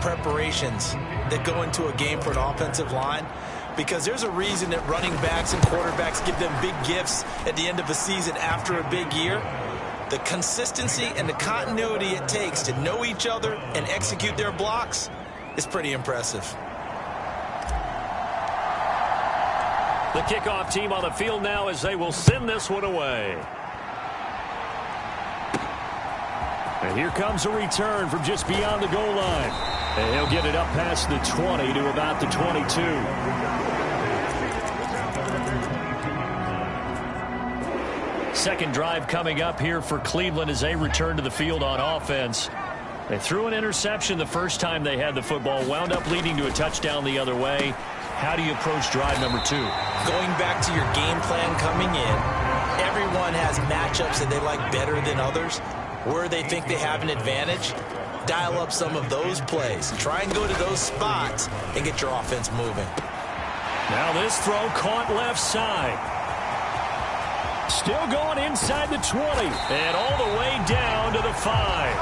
preparations that go into a game for an offensive line, because there's a reason that running backs and quarterbacks give them big gifts at the end of a season after a big year. The consistency and the continuity it takes to know each other and execute their blocks is pretty impressive. The kickoff team on the field now as they will send this one away. And here comes a return from just beyond the goal line. And he'll get it up past the 20 to about the 22. Second drive coming up here for Cleveland as they return to the field on offense. They threw an interception the first time they had the football, wound up leading to a touchdown the other way. How do you approach drive number 2? Going back to your game plan coming in, everyone has matchups that they like better than others, where they think they have an advantage. Dial up some of those plays. Try and go to those spots and get your offense moving. Now this throw caught left side. Still going inside the 20 and all the way down to the 5.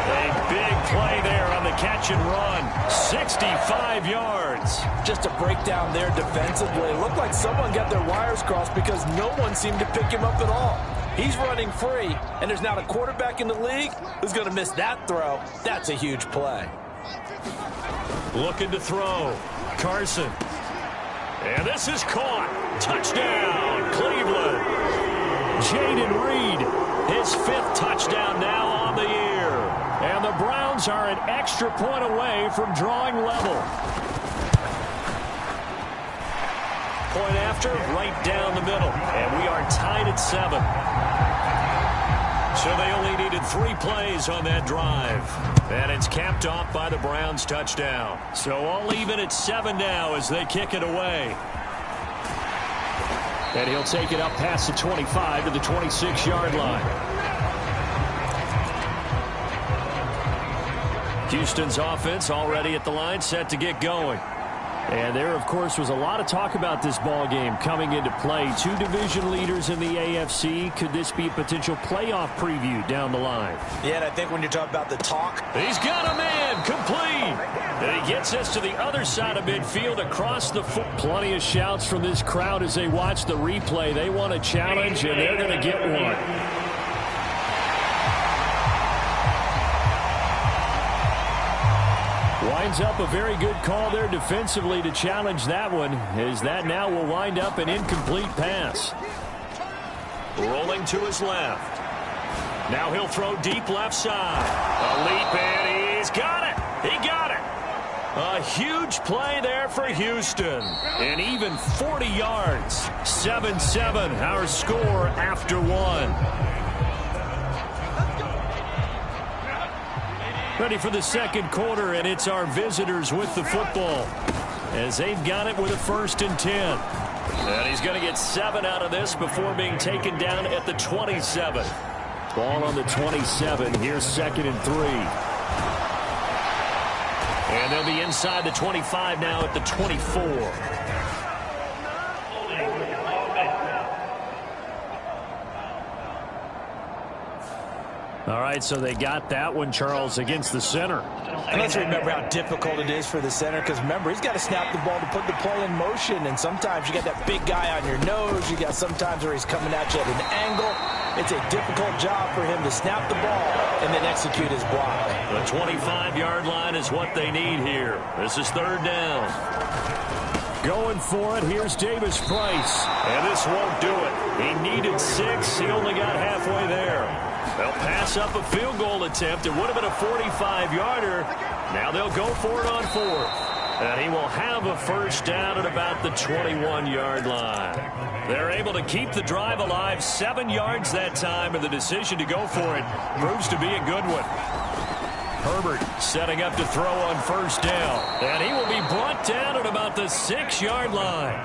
A big play there on the catch and run. 65 yards. Just a breakdown there defensively. It looked like someone got their wires crossed because no one seemed to pick him up at all. He's running free, and there's not a quarterback in the league who's going to miss that throw. That's a huge play. Looking to throw. Carson. And this is caught. Touchdown, Cleveland. Jaden Reed, his 5th touchdown now on the year. And the Browns are an extra point away from drawing level. Point after, right down the middle. And we are tied at 7. So they only needed 3 plays on that drive. And it's capped off by the Browns touchdown. So all even at 7 now as they kick it away. And he'll take it up past the 25 to the 26-yard line. Houston's offense already at the line, set to get going. And there, of course, was a lot of talk about this ball game coming into play. 2 division leaders in the AFC. Could this be a potential playoff preview down the line? Yeah, and I think when you talk about the talk. He's got a man complete. And he gets us to the other side of midfield across the foot. Plenty of shouts from this crowd as they watch the replay. They want a challenge, and they're going to get one. Winds up a very good call there defensively to challenge that one, as that now will wind up an incomplete pass. Rolling to his left. Now he'll throw deep left side. A leap, and he's got it. He got it. A huge play there for Houston. And even 40 yards. 7-7, our score after 1. Ready for the second quarter, and it's our visitors with the football as they've got it with a 1st and 10. And he's going to get 7 out of this before being taken down at the 27. Ball on the 27. Here's 2nd and 3. And they'll be inside the 25 now at the 24. All right, so they got that one, Charles, against the center. And let's remember how difficult it is for the center, because remember, he's got to snap the ball to put the play in motion, and sometimes you got that big guy on your nose. You got sometimes where he's coming at you at an angle. It's a difficult job for him to snap the ball and then execute his block. The 25-yard line is what they need here. This is 3rd down. Going for it, here's Davis Price. And this won't do it. He needed 6. He only got halfway there. They'll pass up a field goal attempt. It would have been a 45-yarder. Now they'll go for it on 4th. And he will have a 1st down at about the 21-yard line. They're able to keep the drive alive. 7 yards that time, and the decision to go for it proves to be a good one. Herbert setting up to throw on 1st down. And he will be brought down at about the 6-yard line.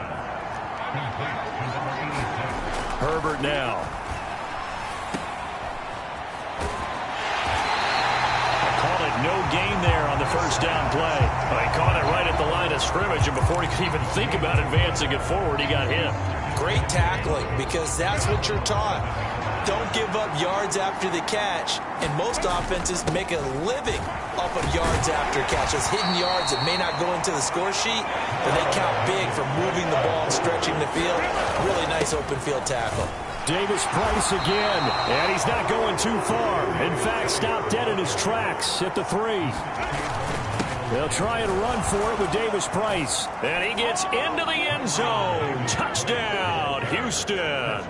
Herbert now. No gain there on the 1st down play. He caught it right at the line of scrimmage, and before he could even think about advancing it forward, he got hit. Great tackling, because that's what you're taught. Don't give up yards after the catch, and most offenses make a living off of yards after catch. Those hidden yards that may not go into the score sheet, but they count big for moving the ball and stretching the field. Really nice open field tackle. Davis Price again, and he's not going too far. In fact, stopped dead in his tracks at the 3. They'll try and run for it with Davis Price. And he gets into the end zone. Touchdown, Houston.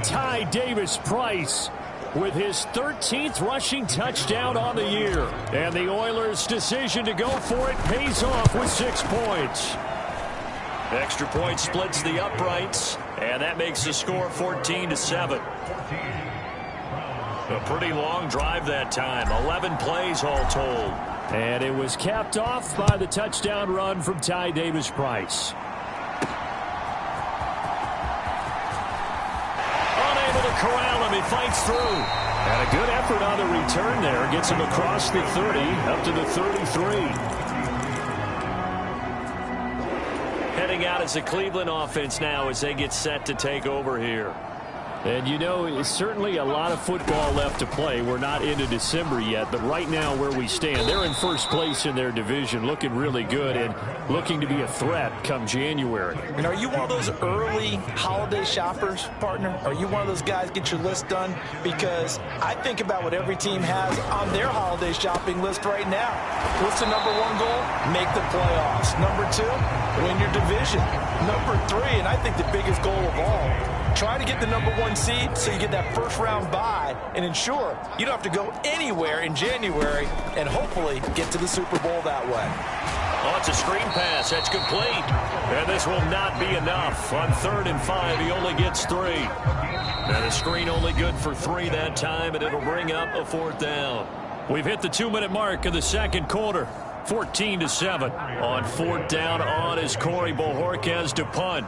Ty Davis Price with his 13th rushing touchdown on the year. And the Oilers' decision to go for it pays off with 6 points. Extra point splits the uprights, and that makes the score 14-7. A pretty long drive that time, 11 plays all told. And it was capped off by the touchdown run from Ty Davis Price. Unable to corral him, he fights through. And a good effort on the return there. Gets him across the 30, up to the 33. Heading out as the Cleveland offense now as they get set to take over here. And, you know, it's certainly a lot of football left to play. We're not into December yet, but right now where we stand, they're in first place in their division, looking really good and looking to be a threat come January. And are you one of those early holiday shoppers, partner? Are you one of those guys get your list done? Because I think about what every team has on their holiday shopping list right now. What's the number 1 goal? Make the playoffs. Number 2, win your division. Number 3, and I think the biggest goal of all, try to get the number 1 seed so you get that first round bye and ensure you don't have to go anywhere in January and hopefully get to the Super Bowl that way. Oh, it's a screen pass. That's complete. And this will not be enough. On 3rd and 5, he only gets 3. And the screen only good for 3 that time, and it'll bring up a 4th down. We've hit the 2-minute mark of the second quarter. 14-7. On 4th down on is Corey Bojorquez to punt.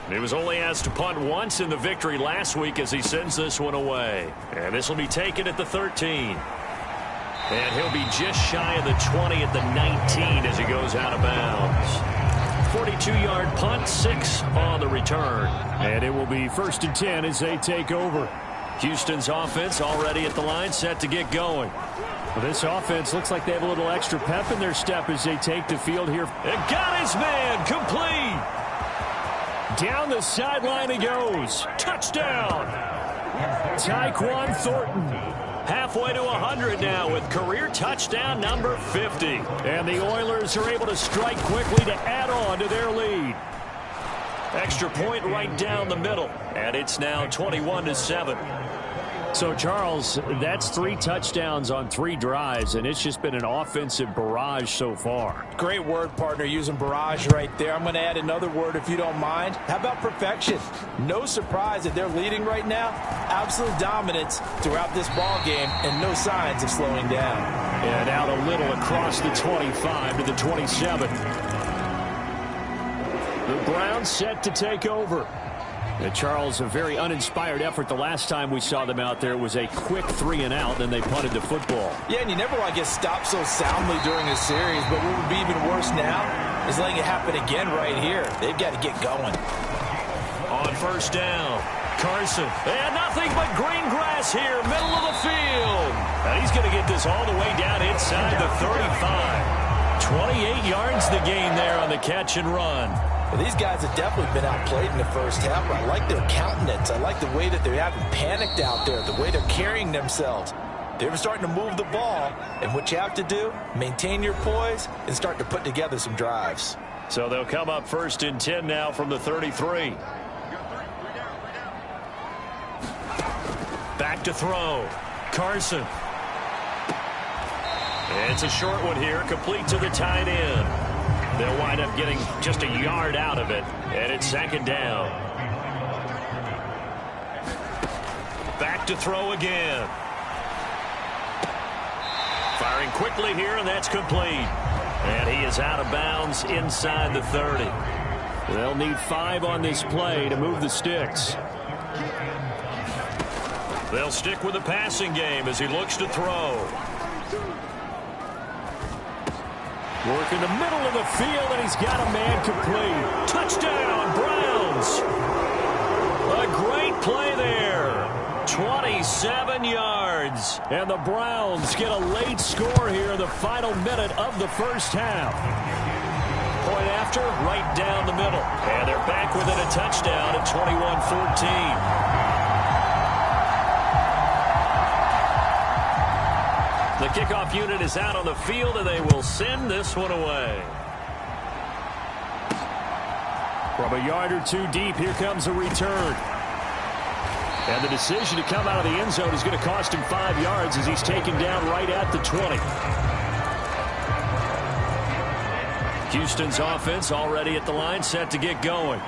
He was only asked to punt once in the victory last week as he sends this one away. And this will be taken at the 13. And he'll be just shy of the 20 at the 19 as he goes out of bounds. 42-yard punt, 6 on the return. And it will be 1st and 10 as they take over. Houston's offense already at the line, set to get going. Well, this offense looks like they have a little extra pep in their step as they take the field here. And got his man, complete. Down the sideline he goes. Touchdown. Tyquan Thornton. Halfway to 100 now with career touchdown number 50. And the Oilers are able to strike quickly to add on to their lead. Extra point right down the middle. And it's now 21-7. So, Charles, that's 3 touchdowns on 3 drives, and it's just been an offensive barrage so far. Great word, partner, using barrage right there. I'm going to add another word if you don't mind. How about perfection? No surprise that they're leading right now. Absolute dominance throughout this ball game and no signs of slowing down. And out a little across the 25 to the 27. The Browns set to take over. Charles, a very uninspired effort. The last time we saw them out there was a quick 3-and-out, then they punted the football. Yeah, and you never want to get stopped so soundly during a series, but what would be even worse now is letting it happen again right here. They've got to get going. On 1st down, Carson. And nothing but green grass here, middle of the field. And he's going to get this all the way down inside the 35. 28 yards the gain there on the catch and run. Well, these guys have definitely been outplayed in the first half, but I like their countenance. I like the way that they haven't panicked out there, the way they're carrying themselves. They're starting to move the ball, and what you have to do, maintain your poise and start to put together some drives. So they'll come up 1st and 10 now from the 33. Back to throw. Carson. It's a short one here, complete to the tight end. They'll wind up getting just a yard out of it, and it's 2nd down. Back to throw again. Firing quickly here, and that's complete. And he is out of bounds inside the 30. They'll need 5 on this play to move the sticks. They'll stick with the passing game as he looks to throw. Work in the middle of the field, and he's got a man complete. Touchdown, Browns. A great play there. 27 yards. And the Browns get a late score here in the final minute of the first half. Point after, right down the middle. And they're back within a touchdown at 21-14. The kickoff unit is out on the field, and they will send this one away. From a yard or two deep, here comes a return. And the decision to come out of the end zone is going to cost him 5 yards as he's taken down right at the 20. Houston's offense already at the line, set to get going.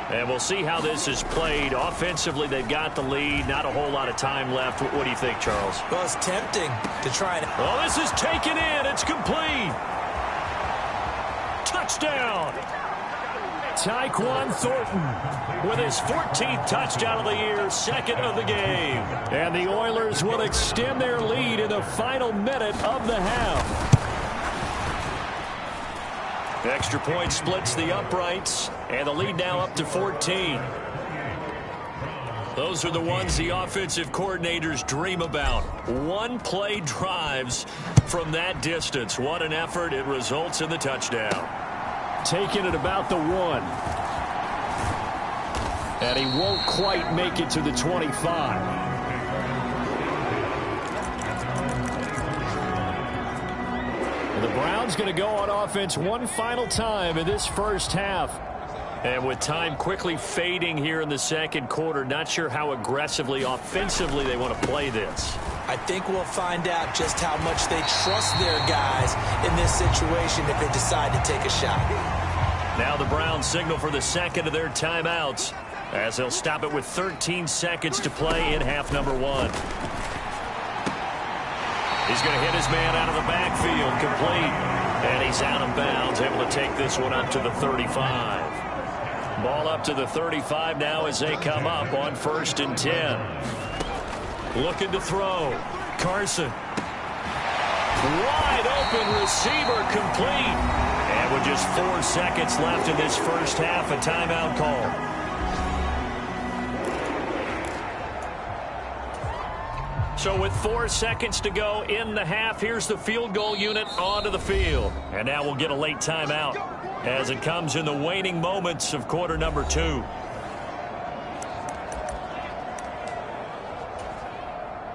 And we'll see how this is played. Offensively, they've got the lead. Not a whole lot of time left. What do you think, Charles? Well, it's tempting to try and... Oh, this is taken in. It's complete. Touchdown. Tyquan Thornton with his 14th touchdown of the year, second of the game. And the Oilers will extend their lead in the final minute of the half. Extra point splits the uprights, and the lead now up to 14. Those are the ones the offensive coordinators dream about. One-play drives from that distance. What an effort. It results in the touchdown. Taken at about the 1. And he won't quite make it to the 25. The Browns going to go on offense one final time in this first half. And with time quickly fading here in the second quarter, not sure how aggressively, offensively they want to play this. I think we'll find out just how much they trust their guys in this situation if they decide to take a shot. Now the Browns signal for the second of their timeouts as they'll stop it with 13 seconds to play in half number 1. He's going to hit his man out of the backfield, complete. And he's out of bounds, able to take this one up to the 35. Ball up to the 35 now as they come up on 1st and 10. Looking to throw. Carson. Wide open receiver, complete. And with just 4 seconds left in this first half, a timeout call. So with 4 seconds to go in the half, here's the field goal unit onto the field. And now we'll get a late timeout as it comes in the waning moments of quarter number 2.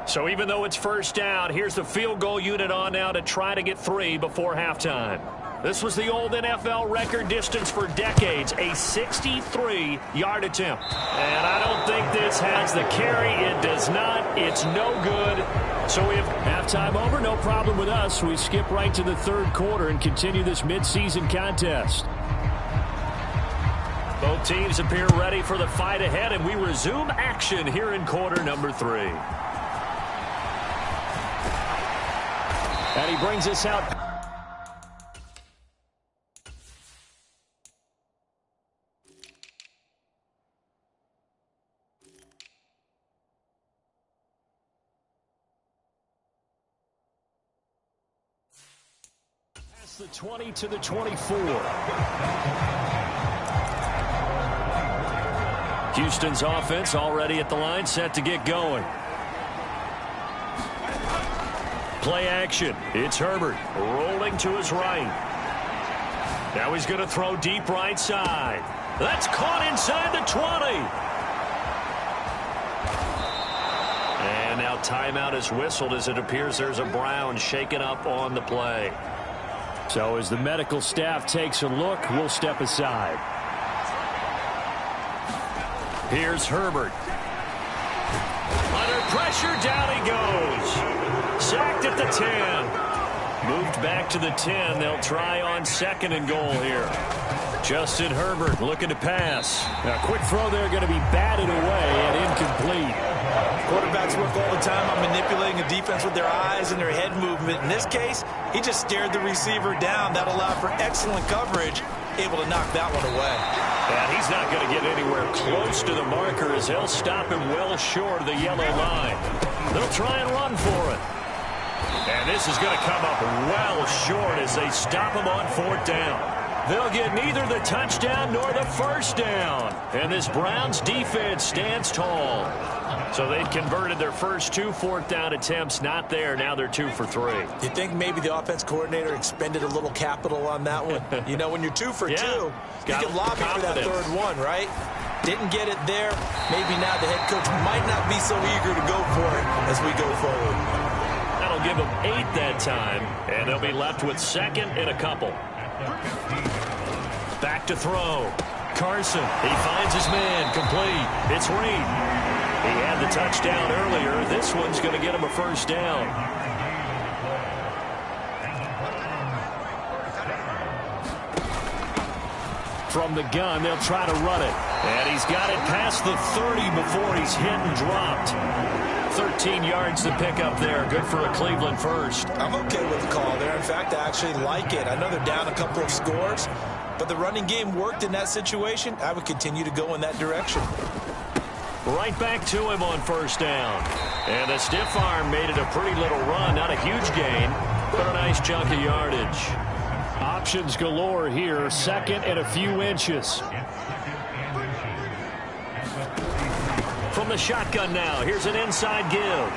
So even though it's first down, here's the field goal unit on now to try to get 3 before halftime. This was the old NFL record distance for decades, a 63-yard attempt. And I don't think this has the carry. It does not. It's no good. So we have halftime over. No problem with us. We skip right to the third quarter and continue this midseason contest. Both teams appear ready for the fight ahead, and we resume action here in quarter number 3. And he brings us out. The 20 to the 24. Houston's offense already at the line, set to get going. Play action. It's Herbert rolling to his right. Now he's going to throw deep right side. That's caught inside the 20. And now timeout is whistled as it appears there's a Brown shaken up on the play. So as the medical staff takes a look, we'll step aside. Here's Herbert. Under pressure, down he goes. Sacked at the 10. Moved back to the 10. They'll try on 2nd and goal here. Justin Herbert looking to pass. A quick throw there, going to be batted away and incomplete. Quarterbacks work all the time on manipulating a defense with their eyes and their head movement. In this case, he just stared the receiver down. That allowed for excellent coverage, able to knock that one away. And he's not going to get anywhere close to the marker as they'll stop him well short of the yellow line. They'll try and run for it. And this is going to come up well short as they stop him on 4th down. They'll get neither the touchdown nor the first down. And this Browns defense stands tall. So they'd converted their first 2 fourth-down attempts. Not there. Now they're 2 for 3. You think maybe the offense coordinator expended a little capital on that one? You know, when you're 2 for 2, you can lobby for that third one, right? Didn't get it there. Maybe now the head coach might not be so eager to go for it as we go forward. That'll give them 8 that time, and they'll be left with 2nd and a couple. Back to throw. Carson, he finds his man, complete. It's Reed. He had the touchdown earlier. This one's going to get him a first down. From the gun, they'll try to run it. And he's got it past the 30 before he's hit and dropped. 13 yards to pick up there. Good for a Cleveland first. I'm okay with the call there. In fact, I actually like it. I know they're down a couple of scores, but the running game worked in that situation. I would continue to go in that direction. Right back to him on first down. And the stiff arm made it a pretty little run. Not a huge gain, but a nice chunk of yardage. Options galore here. 2nd and a few inches. From the shotgun now. Here's an inside give.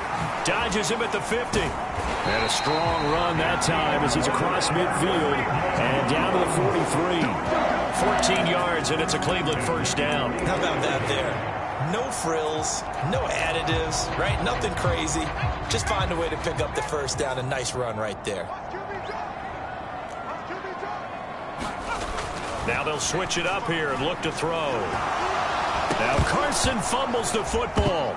Dodges him at the 50. And a strong run that time as he's across midfield and down to the 43. 14 yards, and it's a Cleveland first down. How about that there? No frills, no additives, right? Nothing crazy. Just find a way to pick up the first down. A nice run right there. Now they'll switch it up here and look to throw. Now Carson fumbles the football.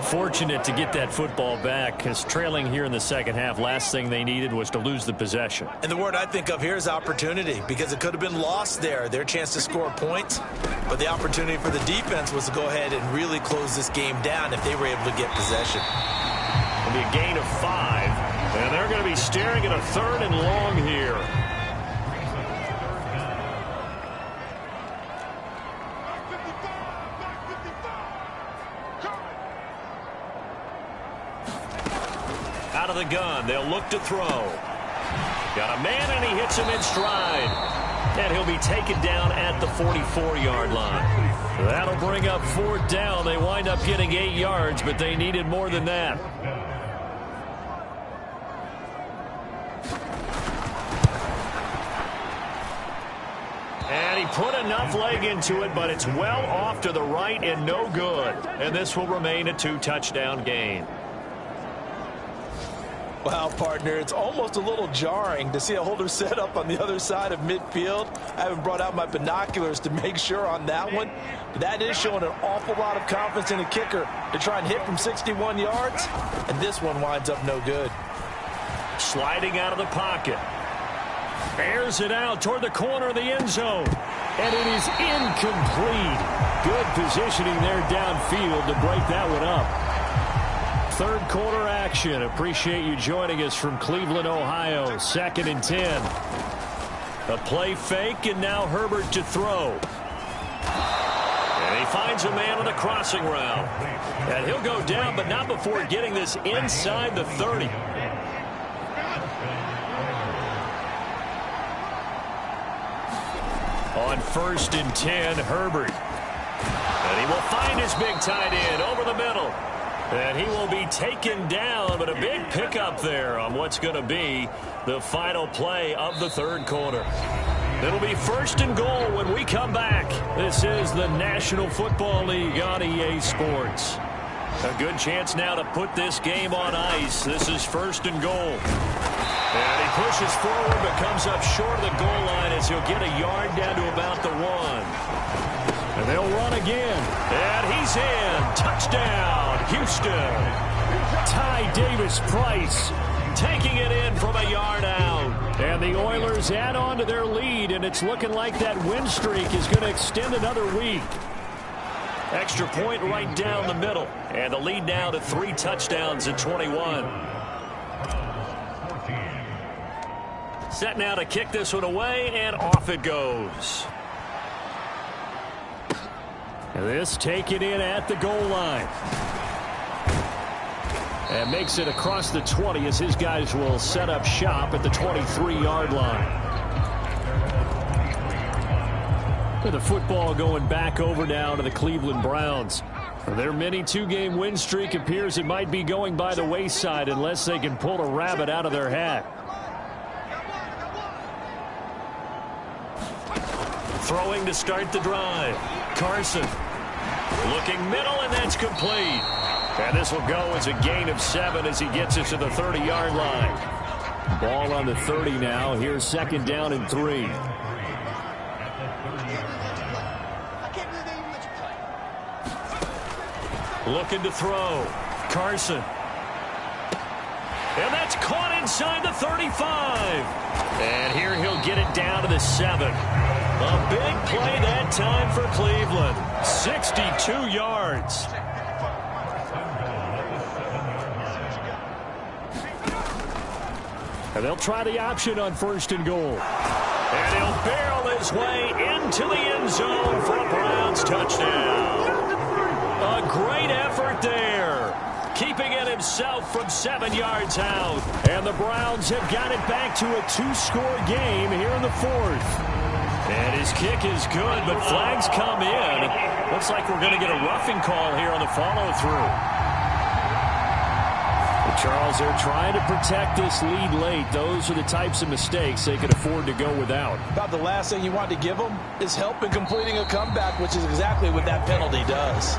Fortunate to get that football back, because trailing here in the second half, last thing they needed was to lose the possession. And the word I think of here is opportunity, because it could have been lost there. Their chance to score points, but the opportunity for the defense was to go ahead and really close this game down if they were able to get possession. It'll be a gain of 5, and they're going to be staring at a 3rd and long here. Out of the gun, they'll look to throw. Got a man, and he hits him in stride. And he'll be taken down at the 44-yard line. That'll bring up 4th down. They wind up getting 8 yards, but they needed more than that. And he put enough leg into it, but it's well off to the right and no good. And this will remain a 2-touchdown game. Wow, partner, it's almost a little jarring to see a holder set up on the other side of midfield. I haven't brought out my binoculars to make sure on that one. But that is showing an awful lot of confidence in a kicker to try and hit from 61 yards. And this one winds up no good. Sliding out of the pocket. Airs it out toward the corner of the end zone. And it is incomplete. Good positioning there downfield to break that one up. Third quarter action. Appreciate you joining us from Cleveland, Ohio. 2nd and 10. A play fake, and now Herbert to throw. And he finds a man on the crossing route. And he'll go down, but not before getting this inside the 30. On 1st and 10, Herbert. And he will find his big tight end over the middle. And he will be taken down, but a big pickup there on what's going to be the final play of the third quarter. It'll be 1st and goal when we come back. This is the National Football League on EA Sports. A good chance now to put this game on ice. This is 1st and goal. And he pushes forward but comes up short of the goal line as he'll get a yard down to about the 1. And they'll run again. And he's in. Touchdown, Houston. Ty Davis-Price taking it in from a yard out. And the Oilers add on to their lead, and it's looking like that win streak is going to extend another week. Extra point right down the middle. And the lead now to 3 touchdowns at 21. Set now to kick this one away, and off it goes. This taken in at the goal line. And makes it across the 20 as his guys will set up shop at the 23-yard line. With the football going back over now to the Cleveland Browns. Their mini two-game win streak appears it might be going by the wayside unless they can pull a rabbit out of their hat. Throwing to start the drive. Carson looking middle, and that's complete. And this will go as a gain of 7 as he gets it to the 30-yard line. Ball on the 30 now. Here's second down and 3. Looking to throw. Carson. And that's caught inside the 35. And here he'll get it down to the 7. A big play that time for Cleveland. 62 yards. And they'll try the option on 1st and goal. And he'll barrel his way into the end zone for a Browns touchdown. A great effort there. Keeping it himself from 7 yards out. And the Browns have got it back to a 2-score game here in the 4th. And his kick is good, but flags come in. Looks like we're going to get a roughing call here on the follow-through. Charles, they're trying to protect this lead late. Those are the types of mistakes they can afford to go without. About the last thing you want to give them is help in completing a comeback, which is exactly what that penalty does.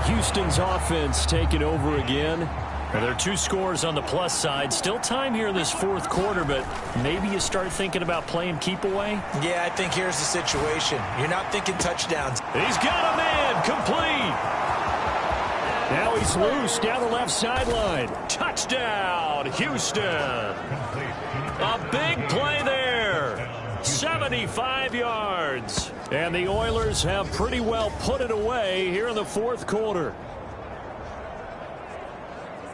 Houston's offense taking over again. Well, there are 2 scores on the plus side. Still time here in this 4th quarter, but maybe you start thinking about playing keep away? Yeah, I think here's the situation. You're not thinking touchdowns. He's got a man complete. Now he's loose down the left sideline. Touchdown, Houston. A big play there. 75 yards. And the Oilers have pretty well put it away here in the 4th quarter.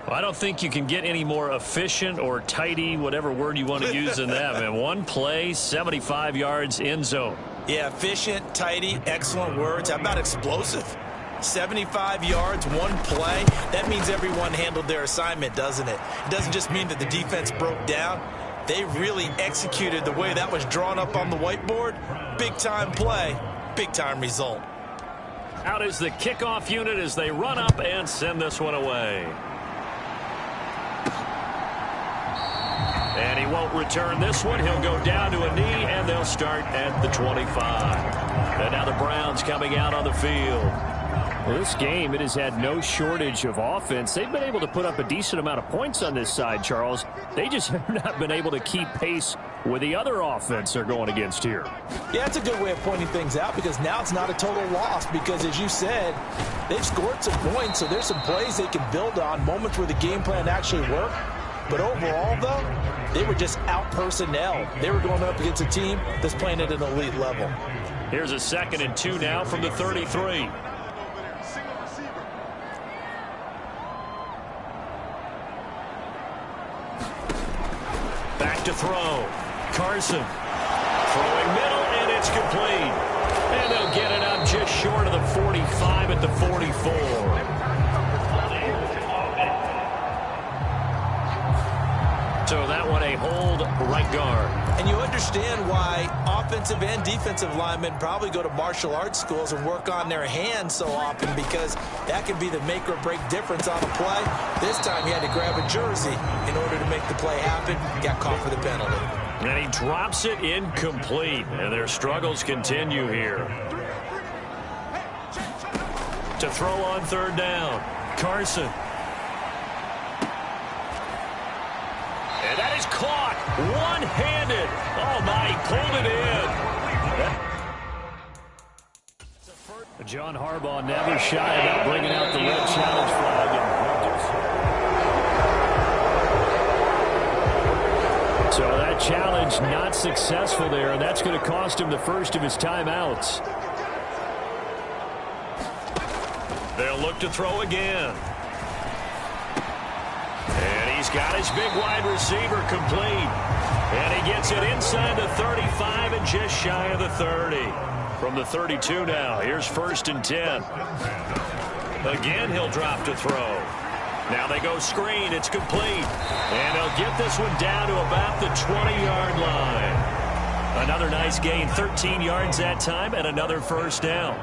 Well, I don't think you can get any more efficient or tidy, whatever word you want to use in that. Man, one play, 75 yards, end zone. Yeah, efficient, tidy, excellent words. How about explosive? 75 yards, one play. That means everyone handled their assignment, doesn't it? It doesn't just mean that the defense broke down. They really executed the way that was drawn up on the whiteboard. Big-time play, big-time result. Out is the kickoff unit as they run up and send this one away. And he won't return this one. He'll go down to a knee, and they'll start at the 25. And now the Browns coming out on the field. Well, this game, it has had no shortage of offense. They've been able to put up a decent amount of points on this side, Charles. They just have not been able to keep pace with the other offense they're going against here. Yeah, that's a good way of pointing things out because now it's not a total loss because, as you said, they've scored some points, so there's some plays they can build on, moments where the game plan actually worked. But overall, though, they were just out personnel. They were going up against a team that's playing at an elite level. Here's a 2nd and 2 now from the 33. Back to throw. Carson throwing middle, and it's complete. And they'll get it up just short of the 45 at the 44. So that one a hold right guard. And you understand why offensive and defensive linemen probably go to martial arts schools and work on their hands so often because that can be the make or break difference on a play. This time he had to grab a jersey in order to make the play happen. Got caught for the penalty. And he drops it incomplete. And their struggles continue here. To throw on 3rd down. Carson. And that is caught one-handed. Oh, my, he pulled it in. John Harbaugh never shy about bringing out the red challenge flag in practice. So that challenge not successful there, and that's going to cost him the first of his timeouts. They'll look to throw again. He's got his big wide receiver complete. And he gets it inside the 35 and just shy of the 30. From the 32 now, here's 1st and 10. Again, he'll drop to throw. Now they go screen. It's complete. And he'll get this one down to about the 20-yard line. Another nice gain, 13 yards that time, and another first down.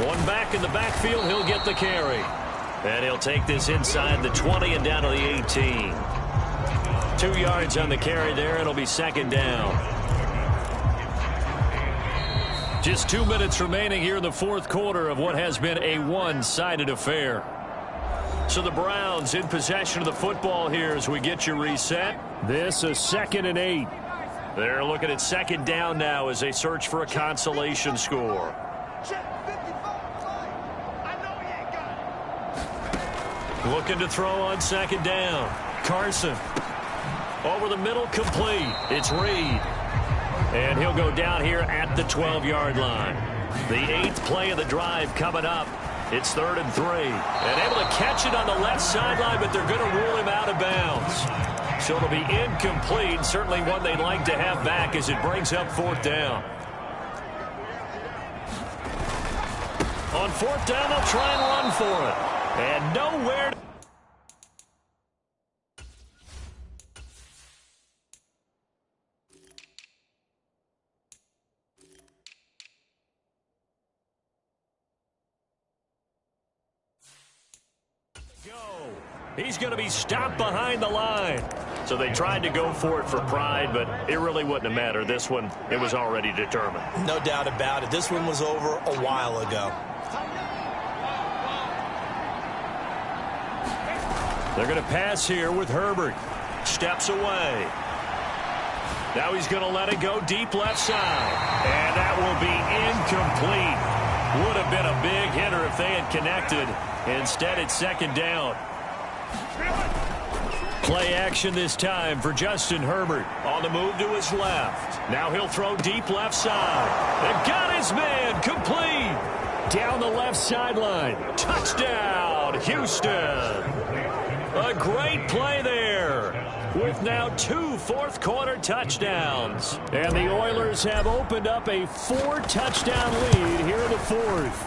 One back in the backfield, he'll get the carry. And he'll take this inside the 20 and down to the 18. 2 yards on the carry there. It'll be second down. Just 2 minutes remaining here in the fourth quarter of what has been a one-sided affair. So the Browns in possession of the football here as we get you reset. This is 2nd and 8. They're looking at second down now as they search for a consolation score. Looking to throw on second down. Carson. Over the middle, complete. It's Reed. And he'll go down here at the 12-yard line. The 8th play of the drive coming up. It's 3rd and 3. And able to catch it on the left sideline, but they're going to rule him out of bounds. So it'll be incomplete. Certainly one they'd like to have back as it brings up 4th down. On 4th down, they'll try and run for it. And nowhere to go. He's going to be stopped behind the line. So they tried to go for it for pride, but it really wouldn't have mattered. This one, it was already determined. No doubt about it. This one was over a while ago. They're going to pass here with Herbert. Steps away. Now he's going to let it go deep left side. And that will be incomplete. Would have been a big hitter if they had connected. Instead, it's second down. Play action this time for Justin Herbert. On the move to his left. Now he'll throw deep left side. They've got his man complete. Down the left sideline. Touchdown, Houston. A great play there with now 2 fourth-quarter touchdowns. And the Oilers have opened up a 4-touchdown lead here in the fourth.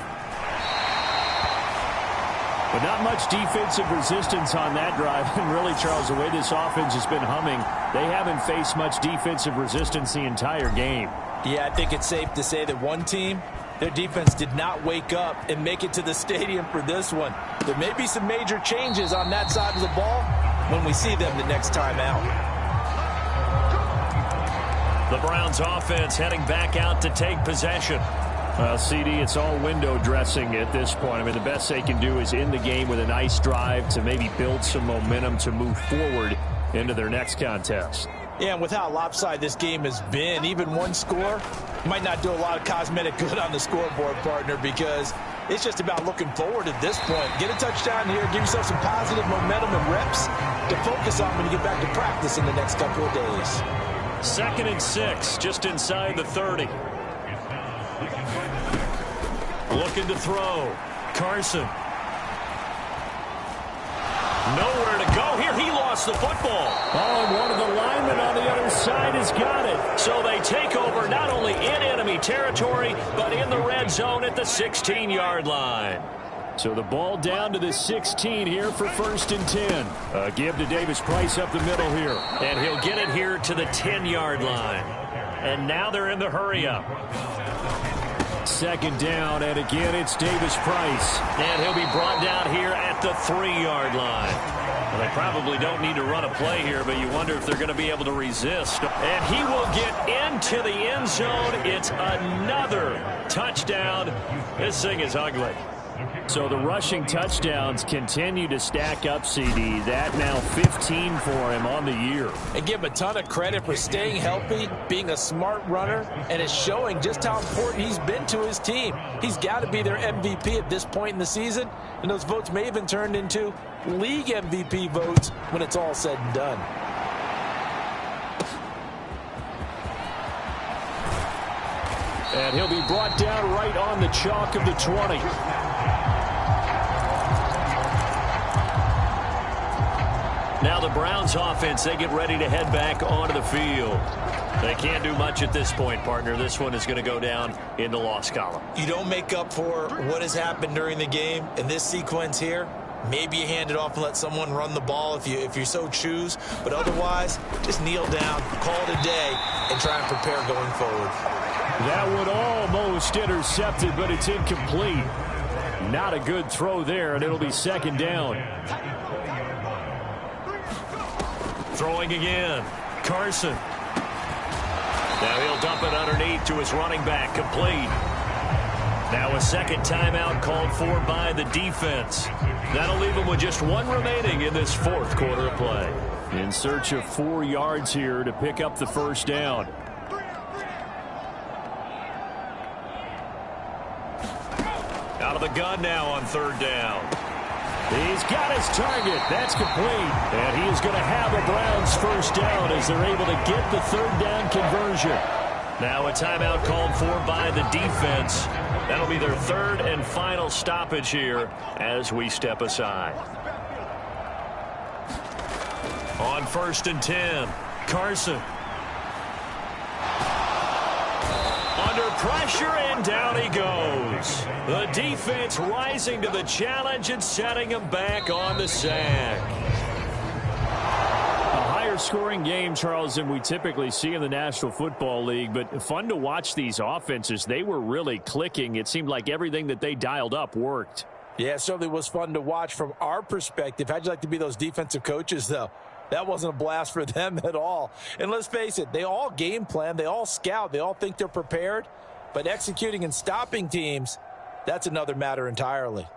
But not much defensive resistance on that drive. And really, Charles, the way this offense has been humming, they haven't faced much defensive resistance the entire game. Yeah, I think it's safe to say that one team, their defense did not wake up and make it to the stadium for this one. There may be some major changes on that side of the ball when we see them the next time out. The Browns offense heading back out to take possession. Well, CD, it's all window dressing at this point. I mean, the best they can do is end the game with a nice drive to maybe build some momentum to move forward into their next contest. Yeah, and with how lopsided this game has been, even one score might not do a lot of cosmetic good on the scoreboard, partner, because it's just about looking forward at this point. Get a touchdown here, give yourself some positive momentum and reps to focus on when you get back to practice in the next couple of days. 2nd and 6, just inside the 30. Looking to throw. Carson. Nowhere to go here. He lost the football. Oh, and one of the linemen on the other side has got it. So they take over not only in enemy territory, but in the red zone at the 16-yard line. So the ball down to the 16 here for 1st and 10. Give to Davis Price up the middle here. And he'll get it here to the 10-yard line. And now they're in the hurry-up. 2nd down, and again it's Davis Price. And he'll be brought down here at the 3-yard line. Well, they probably don't need to run a play here, but you wonder if they're going to be able to resist. And he will get into the end zone. It's another touchdown. This thing is ugly. So the rushing touchdowns continue to stack up, CD. That now 15 for him on the year. And give him a ton of credit for staying healthy, being a smart runner, and it's showing just how important he's been to his team. He's got to be their MVP at this point in the season, and those votes may even turn into league MVP votes when it's all said and done. And he'll be brought down right on the chalk of the 20. Now the Browns offense, they get ready to head back onto the field. They can't do much at this point, partner. This one is going to go down in the loss column. You don't make up for what has happened during the game in this sequence here Maybe you hand it off and let someone run the ball if you so choose. But otherwise, just kneel down, call it a day, and try and prepare going forward. That would almost intercept it, but it's incomplete. Not a good throw there, and it'll be second down. Throwing again. Carson. Now he'll dump it underneath to his running back. Complete. Now a second timeout called for by the defense. That'll leave him with just one remaining in this fourth quarter of play. In search of 4 yards here to pick up the first down. Out of the gun now on third down. He's got his target. That's complete. And he is going to have a Browns first down as they're able to get the third down conversion. Now a timeout called for by the defense. That'll be their third and final stoppage here as we step aside. On 1st and 10, Carson. Under pressure, and down he goes. The defense rising to the challenge and setting him back on the sack. A higher scoring game, Charles, than we typically see in the National Football League, but fun to watch these offenses. They were really clicking. It seemed like everything that they dialed up worked. Yeah, it certainly was fun to watch from our perspective. How'd you like to be those defensive coaches, though? That wasn't a blast for them at all. And let's face it, they all game plan, they all scout, they all think they're prepared. But executing and stopping teams, that's another matter entirely.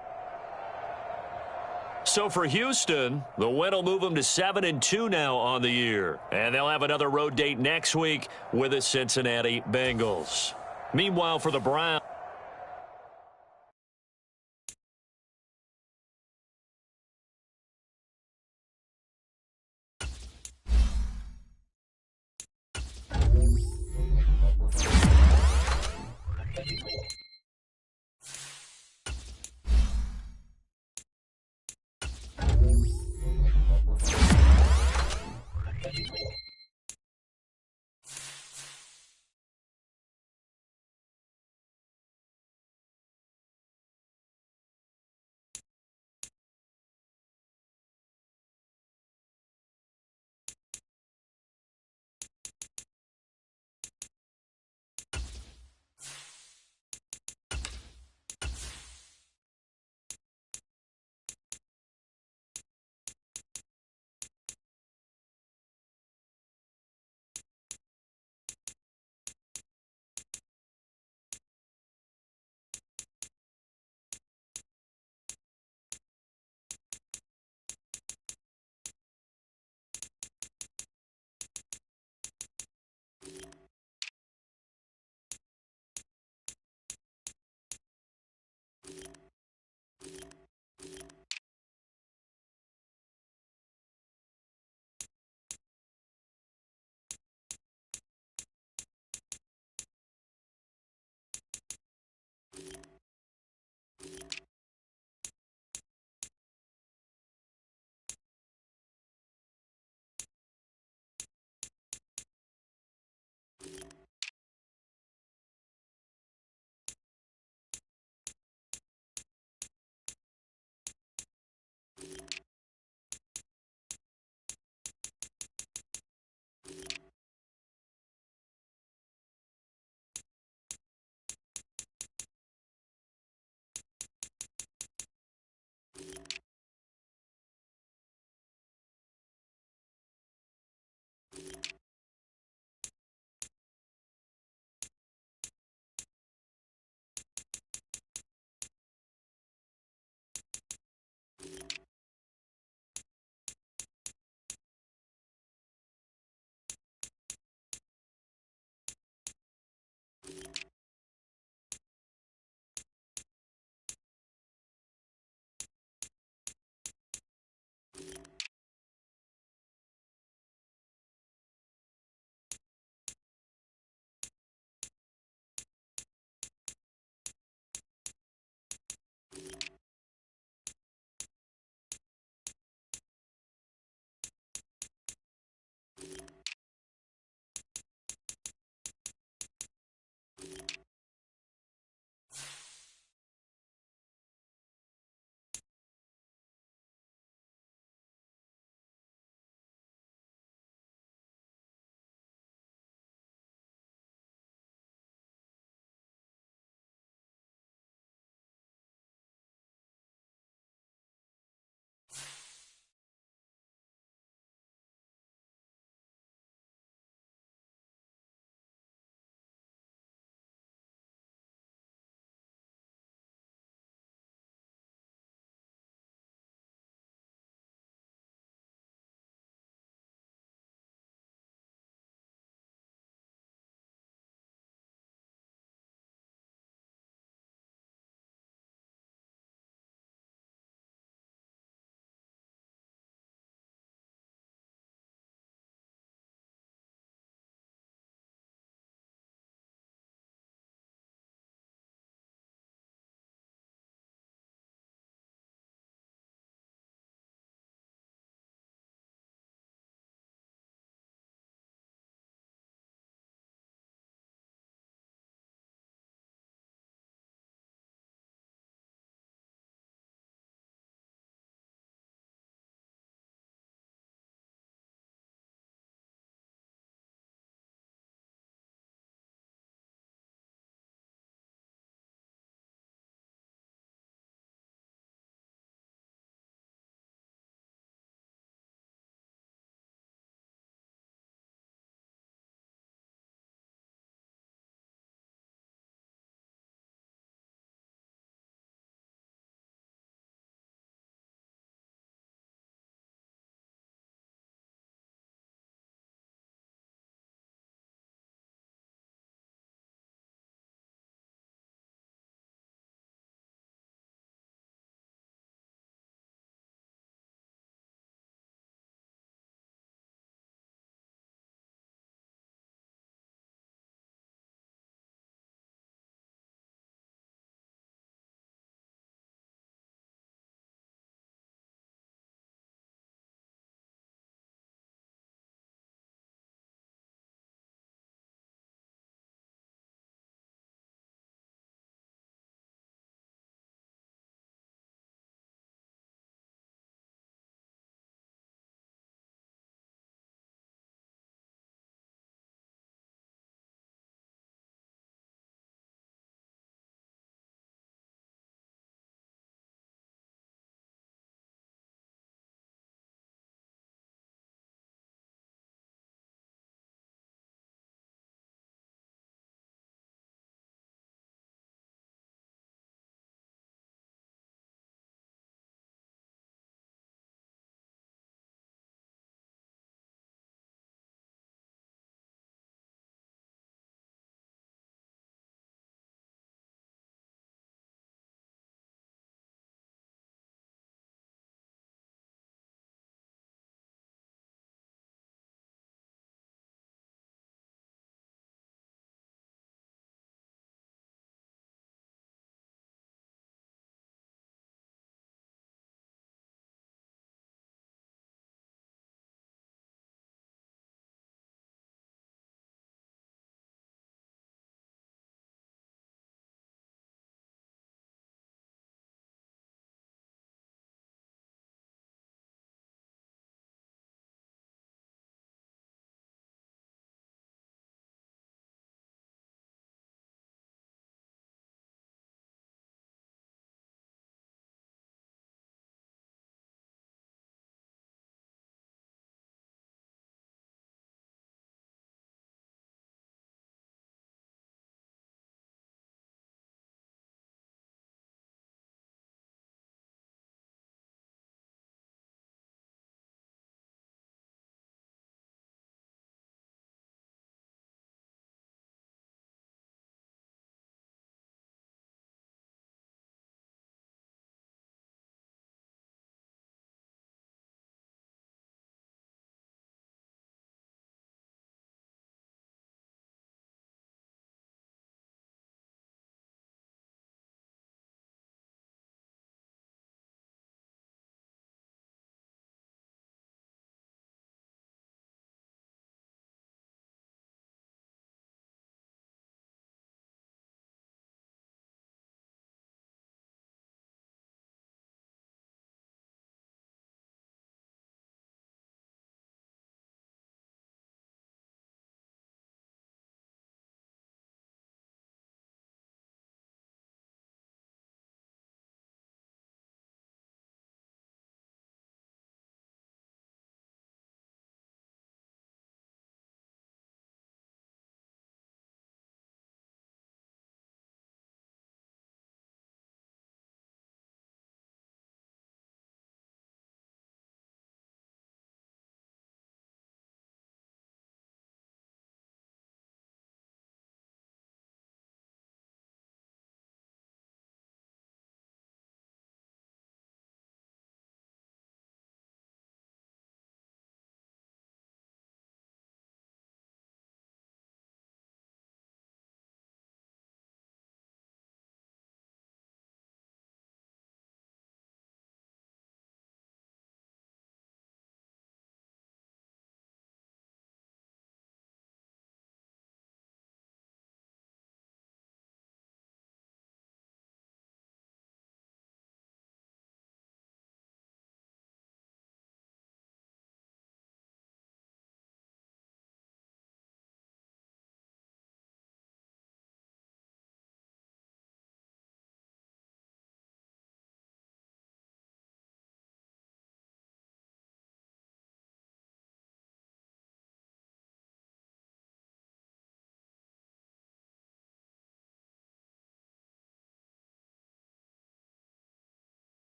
So for Houston, the win will move them to 7-2 now on the year. And they'll have another road date next week with the Cincinnati Bengals. Meanwhile, for the Browns.